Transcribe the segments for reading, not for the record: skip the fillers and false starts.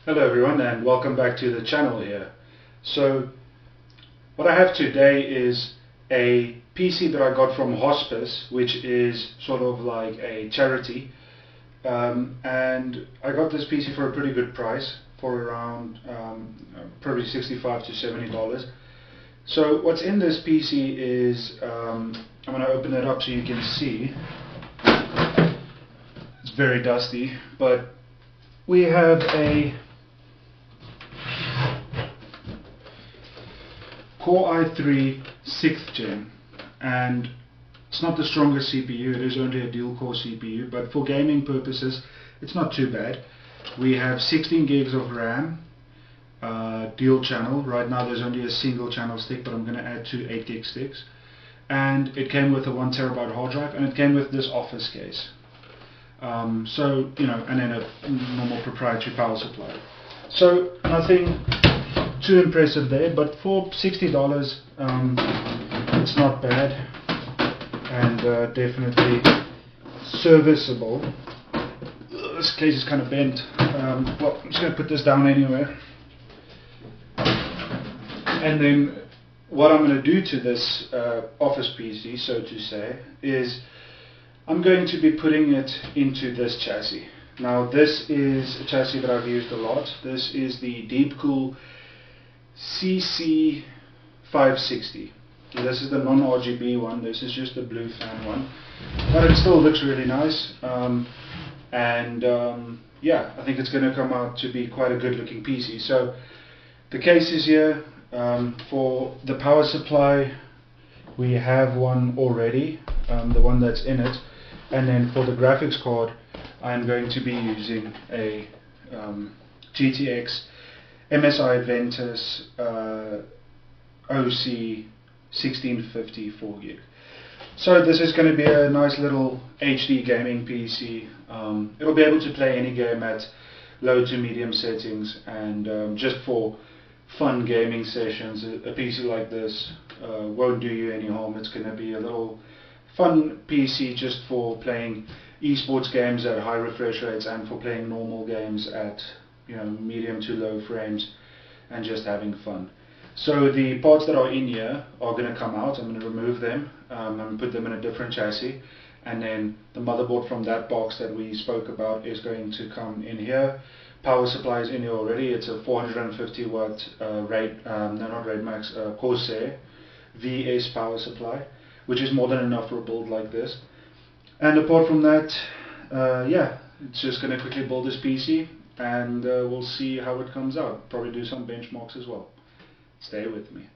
Hello everyone and welcome back to the channel here. So what I have today is a PC that I got from Hospice, which is sort of like a charity, and I got this PC for a pretty good price, for around probably $65 to $70. So what's in this PC is, I'm going to open it up so you can see. It's very dusty, but we have a Core i3 6th gen, and it's not the strongest CPU, it is only a dual core CPU, but for gaming purposes it's not too bad. We have 16 gigs of RAM, dual channel. Right now there's only a single channel stick, but I'm going to add two 8 gig sticks, and it came with a 1 terabyte hard drive, and it came with this office case. So, you know, and then a normal proprietary power supply. So nothing too impressive there, but for $60 it's not bad, and definitely serviceable. This case is kind of bent. Well, I'm just going to put this down anyway, and then what I'm going to do to this office PC, so to say, is I'm going to be putting it into this chassis. Now this is a chassis that I've used a lot. This is the Deepcool CC560. This is the non-RGB one. This is just the blue fan one, but it still looks really nice, yeah, I think it's going to come out to be quite a good looking PC. So the case is here. For the power supply we have one already, the one that's in it, and then for the graphics card I'm going to be using a GTX MSI Ventus OC 1650 4 gig. So this is going to be a nice little HD gaming PC. It'll be able to play any game at low to medium settings, and just for fun gaming sessions, a PC like this won't do you any harm. It's going to be a little fun PC just for playing esports games at high refresh rates, and for playing normal games at, you know, medium to low frames, and just having fun. So the parts that are in here are going to come out. I'm going to remove them and put them in a different chassis, and then the motherboard from that box that we spoke about is going to come in here. Power supply is in here already. It's a 450 watt Corsair VS power supply, which is more than enough for a build like this. And apart from that, yeah, it's just going to quickly build this PC, and we'll see how it comes out. Probably do some benchmarks as well. Stay with me.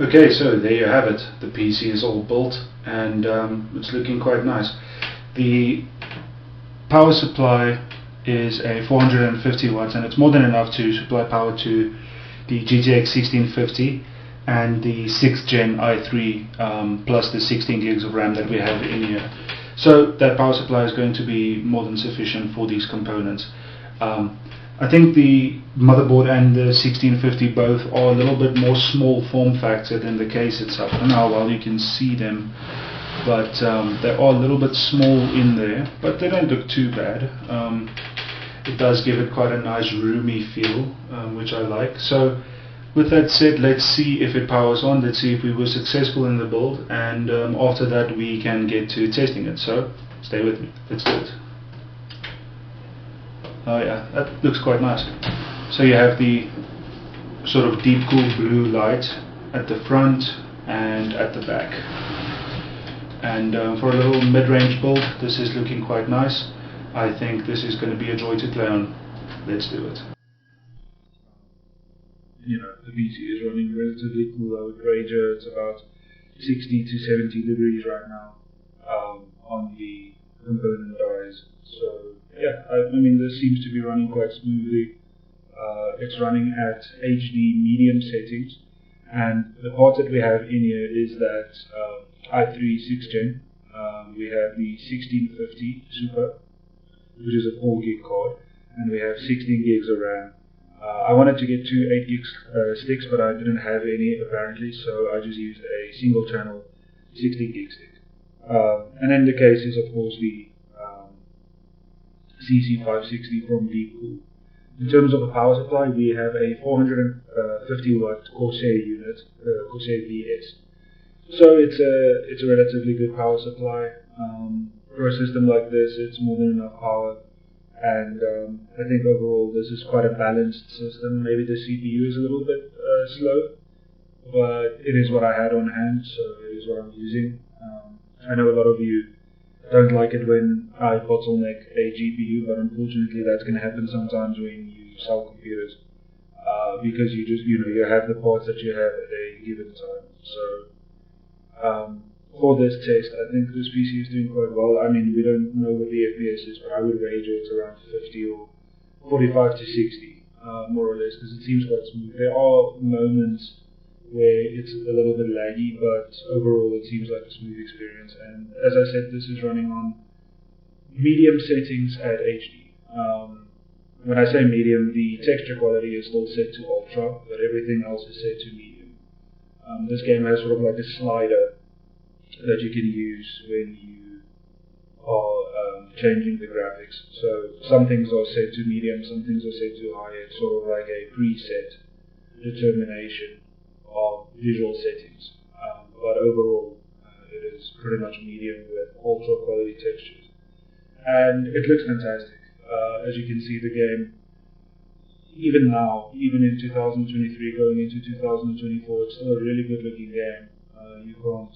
Okay, so there you have it. The PC is all built and it's looking quite nice. The power supply is a 450 watts and it's more than enough to supply power to the GTX 1650 and the 6th gen i3 plus the 16 gigs of RAM that we have in here. So that power supply is going to be more than sufficient for these components. I think the motherboard and the 1650 both are a little bit more small form factor than the case itself. I don't know how well you can see them, but they are a little bit small in there, but they don't look too bad. It does give it quite a nice roomy feel, which I like. So with that said, let's see if it powers on. Let's see if we were successful in the build, and after that we can get to testing it. So stay with me, let's do it. Oh yeah, that looks quite nice. So you have the sort of deep cool blue light at the front and at the back. And for a little mid-range build, this is looking quite nice. I think this is going to be a joy to play on. Let's do it. You know, the PC is running relatively cool. I would wager it's about 60 to 70 degrees right now on the component dies. So yeah, I mean this seems to be running quite smoothly. It's running at HD medium settings, and the parts that we have in here is that i3 6th gen. We have the 1650 Super, which is a 4 gig card, and we have 16 gigs of RAM. I wanted to get two 8 gig sticks, but I didn't have any apparently, so I just used a single channel 16 gig stick. And then the case is of course the CC560 from Goodwill. In terms of the power supply, we have a 450 watt Corsair unit, Corsair VS. So it's a relatively good power supply. For a system like this, it's more than enough power. And I think overall this is quite a balanced system. Maybe the CPU is a little bit slow, but it is what I had on hand, so it is what I'm using. I know a lot of you don't like it when I bottleneck a GPU, but unfortunately that's going to happen sometimes when you sell computers, because you have the parts that you have at a given time. So for this test, I think this PC is doing quite well. I mean, we don't know what the FPS is, but I would wager it's around 50 or 45 to 60, more or less, because it seems quite smooth. There are moments where it's a little bit laggy, but overall it seems like a smooth experience. And as I said, this is running on medium settings at HD. When I say medium, the texture quality is still set to ultra, but everything else is set to medium. This game has sort of like a slider that you can use when you are changing the graphics. So some things are set to medium, some things are set to high. It's sort of like a preset determination of visual settings, but overall it is pretty much medium with ultra quality textures, and it looks fantastic. As you can see, the game, even now, even in 2023 going into 2024, it's still a really good looking game. You can't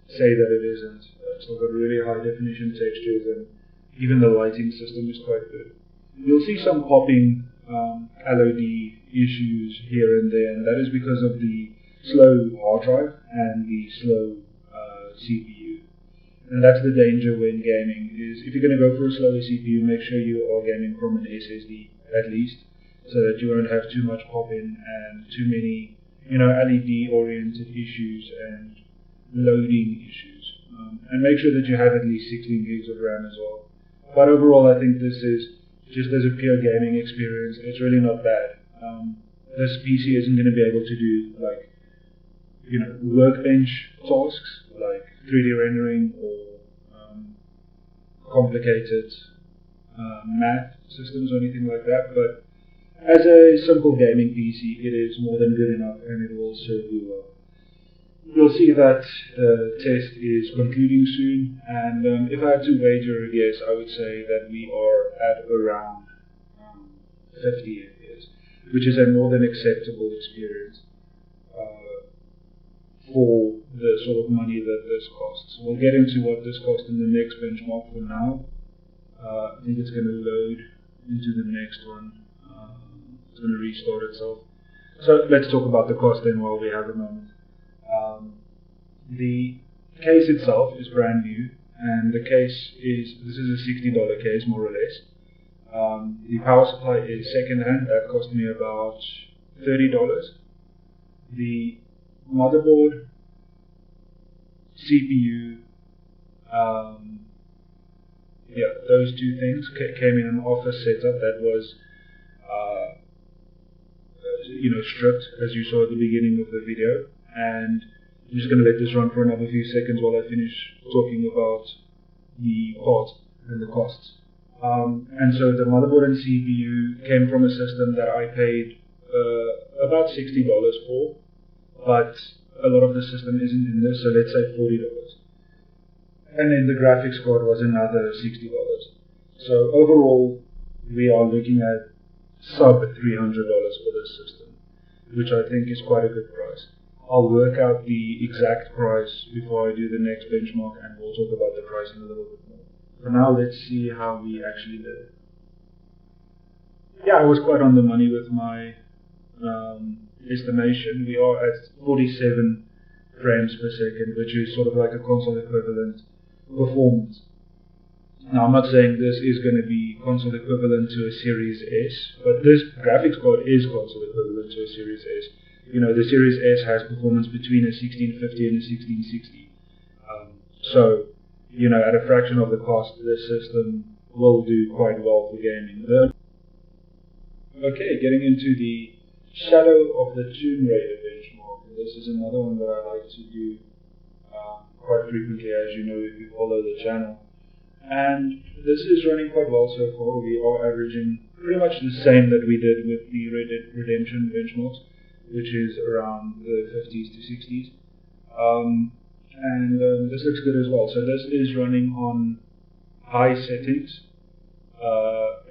say that it isn't. It's still got really high definition textures, and even the lighting system is quite good. You'll see some popping LOD issues here and there, and that is because of the slow hard drive and the slow CPU. And that's the danger when gaming, is if you're going to go for a slower CPU, make sure you are gaming from an SSD at least, so that you won't have too much pop-in and too many LED oriented issues and loading issues. And make sure that you have at least 16 gigs of RAM as well. But overall, I think this is, just as a pure gaming experience, it's really not bad. This PC isn't going to be able to do like workbench tasks like 3D rendering or complicated math systems or anything like that, but as a simple gaming PC, it is more than good enough, and it will serve you well. You'll see that the test is concluding soon, and if I had to wager a guess, I would say that we are at around 50 FPS, which is a more than acceptable experience for the sort of money that this costs. We'll get into what this costs in the next benchmark. For now, I think it's going to load into the next one. It's going to restart itself. So let's talk about the cost then while we have a moment. The case itself is brand new, and this is a $60 case, more or less. The power supply is second hand, that cost me about $30. The motherboard, CPU, those two things came in an office setup that was stripped, as you saw at the beginning of the video, and I'm just going to let this run for another few seconds while I finish talking about the parts and the costs. And so the motherboard and CPU came from a system that I paid about $60 for, but a lot of the system isn't in this, so let's say $40. And then the graphics card was another $60. So overall, we are looking at sub $300 for this system, which I think is quite a good price. I'll work out the exact price before I do the next benchmark, and we'll talk about the pricing a little bit more. For now, let's see how we actually did. Yeah, I was quite on the money with my estimation. We are at 47 frames per second, which is sort of like a console equivalent performance. Now, I'm not saying this is going to be console equivalent to a Series S, but this graphics card is console equivalent to a Series S. You know, the Series S has performance between a 1650 and a 1660. So, you know, at a fraction of the cost, this system will do quite well for gaming. Okay, getting into the Shadow of the Tomb Raider benchmark. This is another one that I like to do quite frequently, as you know, if you follow the channel. And this is running quite well so far. We are averaging pretty much the same that we did with the Red Dead Redemption benchmarks, which is around the 50s to 60s. And this looks good as well. So this is running on high settings,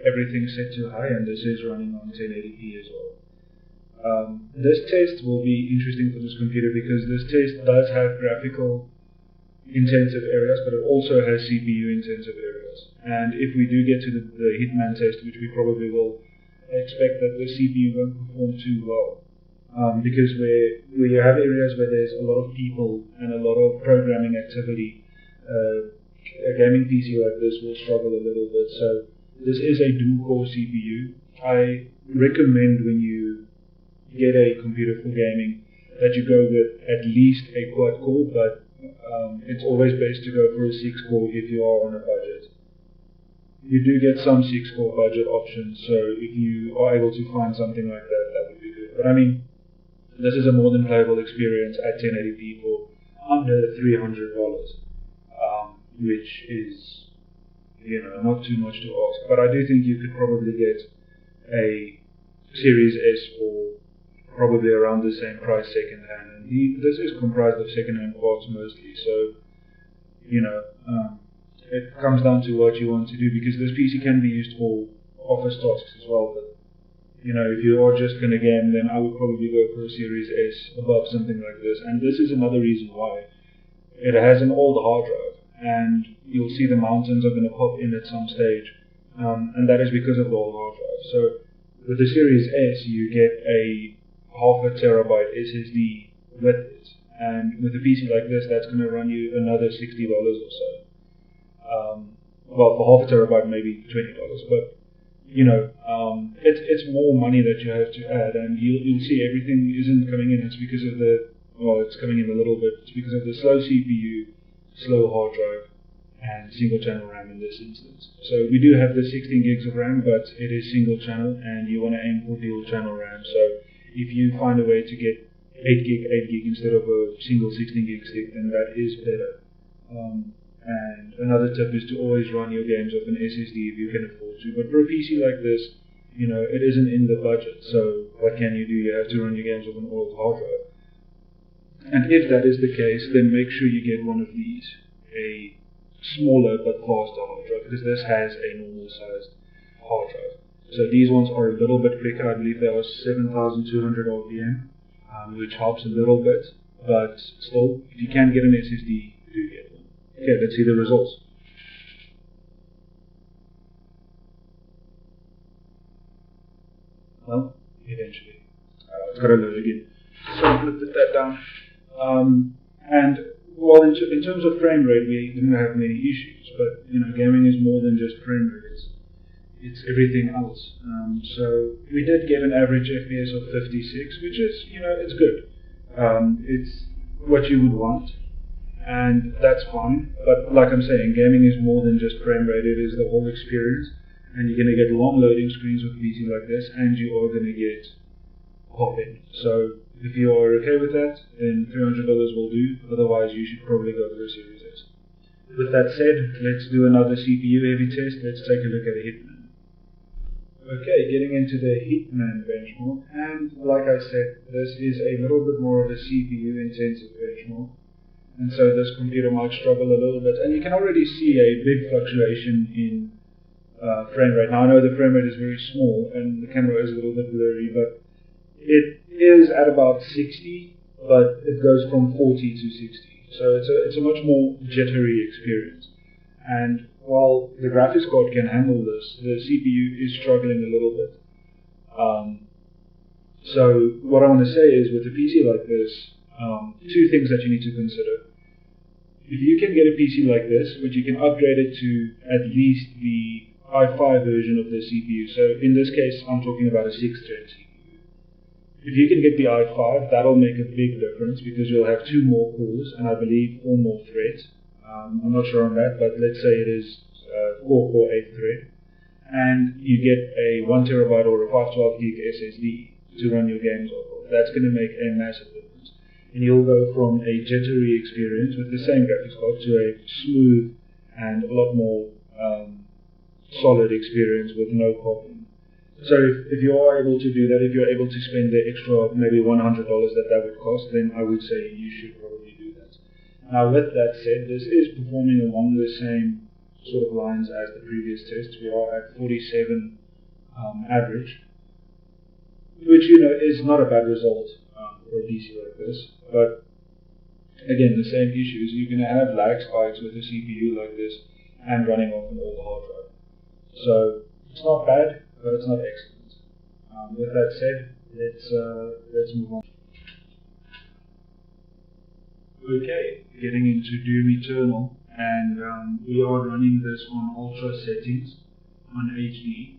everything's set to high, and this is running on 1080p as well. This test will be interesting for this computer because this test does have graphical intensive areas, but it also has CPU intensive areas. And if we do get to the Hitman test, which we probably will, expect that the CPU won't perform too well. Because where you have areas where there's a lot of people and a lot of programming activity, a gaming PC like this will struggle a little bit. So this is a dual-core CPU. I recommend when you get a computer for gaming that you go with at least a quad-core, but it's always best to go for a 6-core if you are on a budget. You do get some 6-core budget options, so if you are able to find something like that, that would be good. But I mean, this is a more than playable experience at 1080p for under $300, which is, you know, not too much to ask. But I do think you could probably get a Series S for probably around the same price second hand. And this is comprised of second hand parts mostly, so, you know, it comes down to what you want to do, because this PC can be used for office tasks as well. But you know, if you are just going to game, then I would probably go for a Series S above something like this. And this is another reason why. It has an old hard drive, and you'll see the mountains are going to pop in at some stage, and that is because of the old hard drive. So with the Series S, you get a half a terabyte SSD with it, and with a PC like this, that's going to run you another $60 or so. Well, for half a terabyte, maybe $20, but you know, it's more money that you have to add, and you'll see everything isn't coming in. It's because of it's coming in a little bit. It's because of the slow CPU, slow hard drive, and single channel RAM in this instance. So we do have the 16 gigs of RAM, but it is single channel, and you want to aim for dual channel RAM. So if you find a way to get 8 gig instead of a single 16 gig stick, then that is better. And another tip is to always run your games off an SSD if you can afford to. But for a PC like this, you know, it isn't in the budget. So what can you do? You have to run your games off an old hard drive. And if that is the case, then make sure you get one of these, a smaller but faster hard drive, because this has a normal sized hard drive. So these ones are a little bit quicker. I believe they are 7,200 RPM, which helps a little bit. But still, if you can get an SSD, do get one. Okay, let's see the results. Well, eventually. It's got to load again. So I'm going to put that down. And well, in terms of frame rate, we didn't have many issues. But gaming is more than just frame rate. It's everything else. So we did get an average FPS of 56, which is it's good. It's what you would want, and that's fine. But like I'm saying, gaming is more than just frame rate. It is the whole experience, and you're going to get long loading screens with a PC like this, and you are going to get pop-in. So if you are okay with that, then $300 will do. Otherwise, you should probably go for a Series S. With that said, let's do another CPU heavy test. Let's take a look at a Hitman. Okay, getting into the Hitman benchmark, and like I said, this is a little bit more of a CPU intensive benchmark, and so this computer might struggle a little bit, and you can already see a big fluctuation in frame rate. Now I know the frame rate is very small and the camera is a little bit blurry, but it is at about 60, but it goes from 40 to 60, so it's a much more jittery experience. And while the graphics card can handle this, the CPU is struggling a little bit. So what I want to say is, with a PC like this, two things that you need to consider. If you can get a PC like this, but you can upgrade it to at least the i5 version of the CPU, so in this case I'm talking about a 6th gen CPU. If you can get the i5, that'll make a big difference, because you'll have 2 more cores and I believe 4 more threads. I'm not sure on that, but let's say it is 4-core 8 thread, and you get a 1TB or a 512 gig SSD to run your games off of. That's going to make a massive difference, and you'll go from a jittery experience with the same graphics card to a smooth and a lot more solid experience with no pop-in. So if you are able to do that, if you're able to spend the extra maybe $100 that would cost, then I would say you should probably do that. Now, with that said, this is performing along the same sort of lines as the previous test. We are at 47 average, which is not a bad result for a PC like this. But again, the same issues. You're going to have lag spikes with a CPU like this and running off an old hard drive. So it's not bad, but it's not excellent. With that said, let's move on. Okay, getting into Doom Eternal, and we are running this on ultra settings on HD.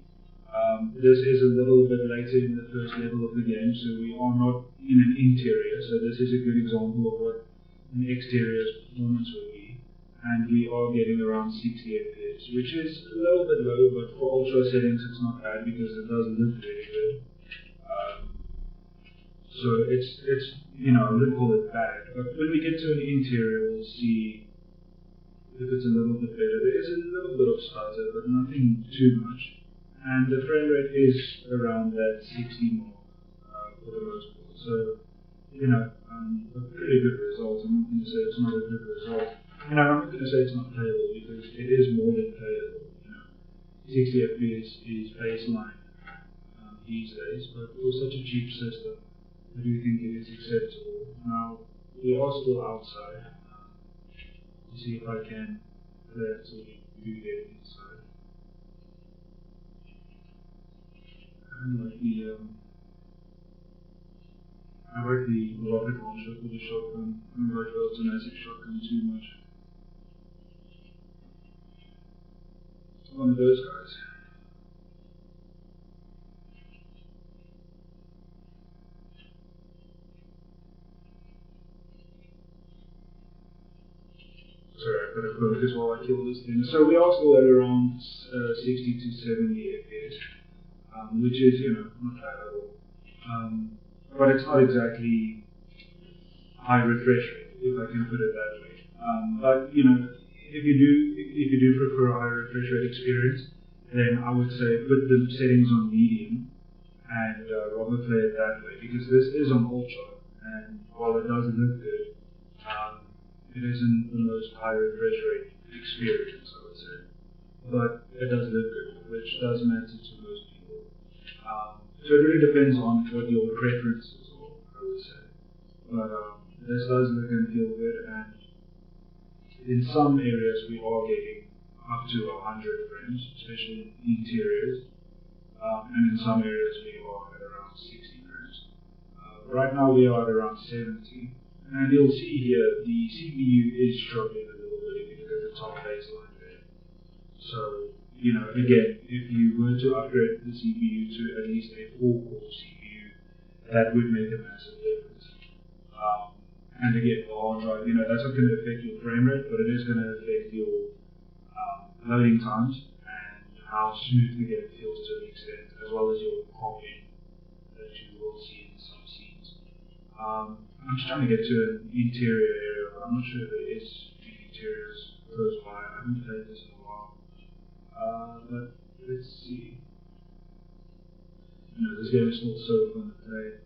This is a little bit later in the first level of the game, so we are not in an interior, so this is a good example of what an exterior's performance will be, and we are getting around 60 FPS, which is a little bit low, but for ultra settings it's not bad because it does look very good. So it's I wouldn't call it bad, but when we get to an interior, we'll see if it's a little bit better. There is a little bit of stutter, but nothing too much. And the frame rate is around that 60 mark for the most part. So, a pretty good result. I'm not going to say it's not a good result. I'm not going to say it's not playable, because it is more than playable. 60 FPS is baseline these days, but for such a cheap system, I do think it is acceptable. Now, we are still outside. Let's see if I can play it so we do get inside. I like the rocket launcher for the shotgun. I don't like the automatic shotgun too much. One of those guys. Sorry, I've got to focus while I kill this thing. So we are still at around 60 to 70 FPS, which is, not bad at all. But it's not exactly high refresh rate, if I can put it that way. But if you do prefer a high refresh rate experience, then I would say put the settings on medium and rather play it that way, because this is on ultra, and while it does look good, it isn't the most high refresh rate experience, I would say, but it does look good, which does matter to most people. So it really depends on what your preferences are, I would say. But this does look and feel good, and in some areas we are getting up to 100 frames, especially in interiors, and in some areas we are at around 60 frames. Right now we are at around 70, And you'll see here the CPU is struggling a little bit if you look at the top baseline there. So, again, if you were to upgrade the CPU to at least a 4-core CPU, that would make a massive difference. And again, the hard drive, that's not going to affect your frame rate, but it is going to affect your loading times and how smooth the game feels to an extent, as well as your copying that you will see in some scenes. I'm just trying to get to an interior area, but I'm not sure if there is any interiors close by. I haven't played this in a while. But let's see. This game is still so fun to play.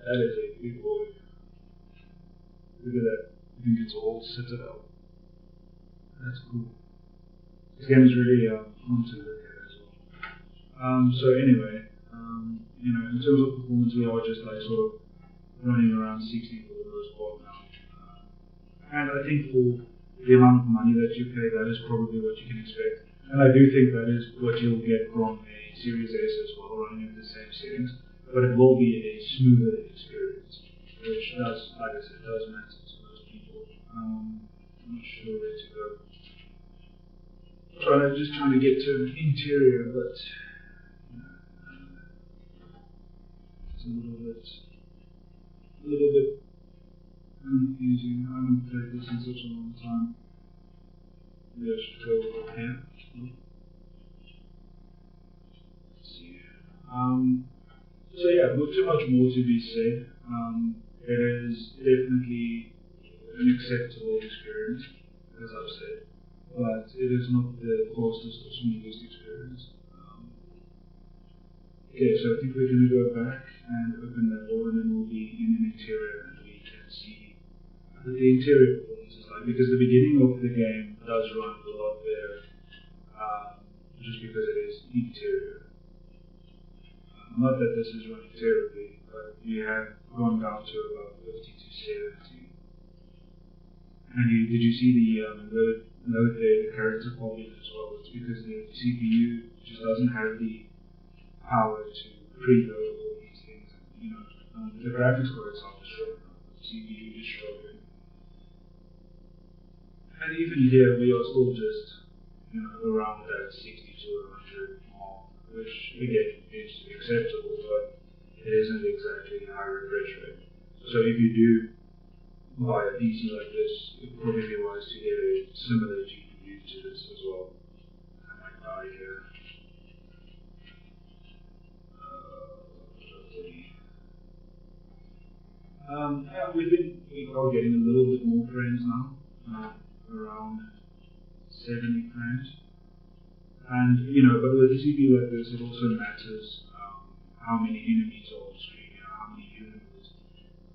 That is a big boy. Look at that. I think it's a whole citadel. That's cool. This game is really fun to look at as well. So anyway, in terms of performance, we are just like sort of running around 60 for the most part now. And I think for the amount of money that you pay, that is probably what you can expect. And I do think that is what you'll get from a Series S as well, running in the same settings. But it will be a smoother experience, which does, like I said, does matter to most people. I'm not sure where to go. Just trying to get to an interior, but it's a little bit confusing. I haven't played this in such a long time. Maybe I should go over here. Let's see. So yeah, not too much more to be said. It is definitely an acceptable experience, as I've said, but it is not the fastest or smoothest experience. Okay, so I think we're going to go back and open that door, and then we'll be in an interior and we can see what the interior performance is like, because the beginning of the game does run a lot better, just because it is interior. Not that this is running terribly, but we have gone down to about 50 to 70. And did you see the load there, the character copying as well? It's because the CPU just doesn't have the power to preload all these things. The graphics card itself is struggling, the CPU is struggling. And even here, we are still just, around that 60 to 100 mark, which again is acceptable, but it isn't exactly a high refresh rate. So if you do buy a PC like this, it would probably be wise to get a similar GPU to this as well. I might die here. We are getting a little bit more frames now, around 70 frames. And, but with a CPU like this, it also matters how many enemies are on screen, how many humans.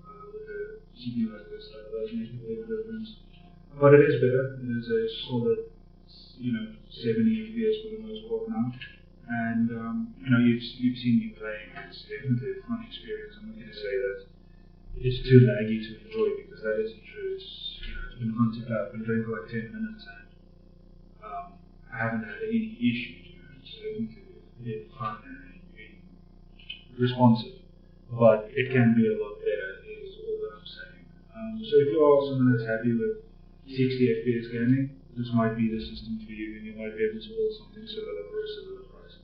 With a CPU like this, that does make a big difference. But it is better. It is a solid, 70 FPS for the most part now. And, you've seen me playing. It's definitely a fun experience. I'm not going to say that it's too laggy to enjoy, because that isn't true. It's been fun to play. I've been playing for like 10 minutes and I haven't had any issues. It's definitely been fun and been responsive, but it can be a lot better, is all that I'm saying. So if you are someone that's happy with 60 FPS gaming, this might be the system for you, and you might be able to build something similar for a similar price.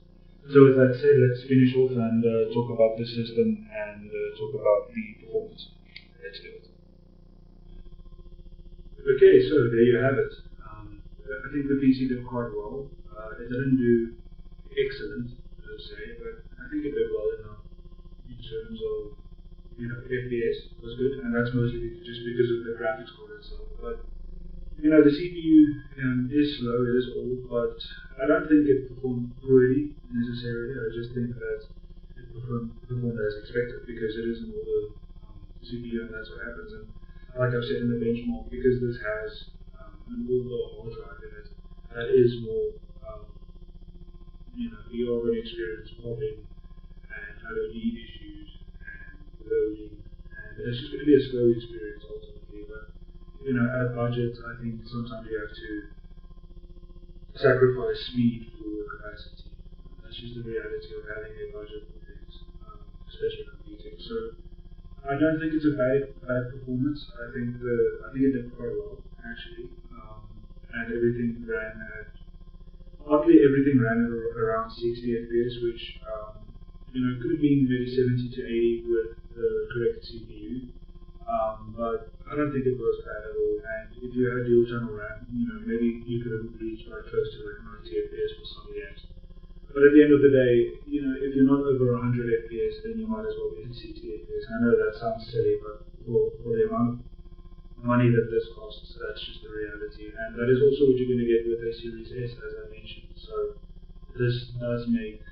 So with that said, let's finish off and talk about the system and talk about the performance. Let's do it. Okay, so there you have it. I think the PC did quite well. It didn't do excellent, per se, but I think it did well enough in terms of, FPS was good, and that's mostly just because of the graphics card itself. But the CPU is slow, it is old, but I don't think it performed poorly necessarily. I just think that it performed as expected, because it is an older CPU, and that's what happens. And like I've said in the benchmark, because this has an older hard drive in it, that is more, we already experienced popping and LOD issues and loading, and it's just going to be a slow experience ultimately. But at budget, I think sometimes you have to sacrifice speed for capacity. That's just the reality of having a budget for things, especially computing. So I I don't think it's a bad performance. I think it did quite well actually, and everything ran at oddly everything ran at around 60 FPS, which could have been maybe 70 to 80 with the correct CPU. But I don't think it was bad at all. And if you had a dual channel RAM, maybe you could have reached quite close to like 90 FPS for some games. But at the end of the day, if you're not over 100 FPS, then you might as well be at 60 FPS. I know that sounds silly, but for the amount of money that this costs, that's just the reality. And that is also what you're going to get with a Series S, as I mentioned. So this does make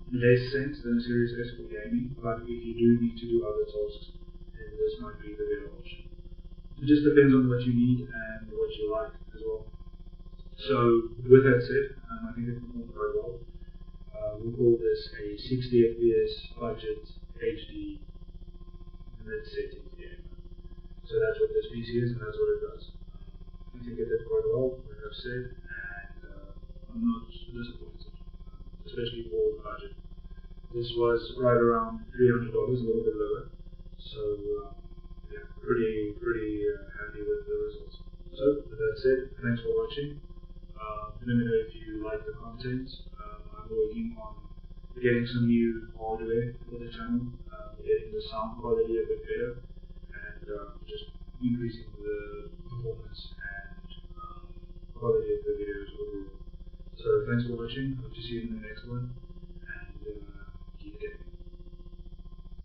less sense than a Series S for gaming, but if you do need to do other tasks, then this might be the better option. It just depends on what you need and what you like as well. So with that said, I think it performed quite well. We'll call this a 60 FPS budget HD mid-settings game. So that's what this PC is and that's what it does. I think it did quite well, like I've said, and I'm not disappointed, especially for the budget. This was right around $300, a little bit lower. So yeah, pretty happy with the results. So with that said, thanks for watching. Let me know if you like the content. I'm working on getting some new hardware for the channel, getting the sound quality a bit better, and just increasing the performance and quality of the videos overall. So thanks for watching. Hope to see you in the next one.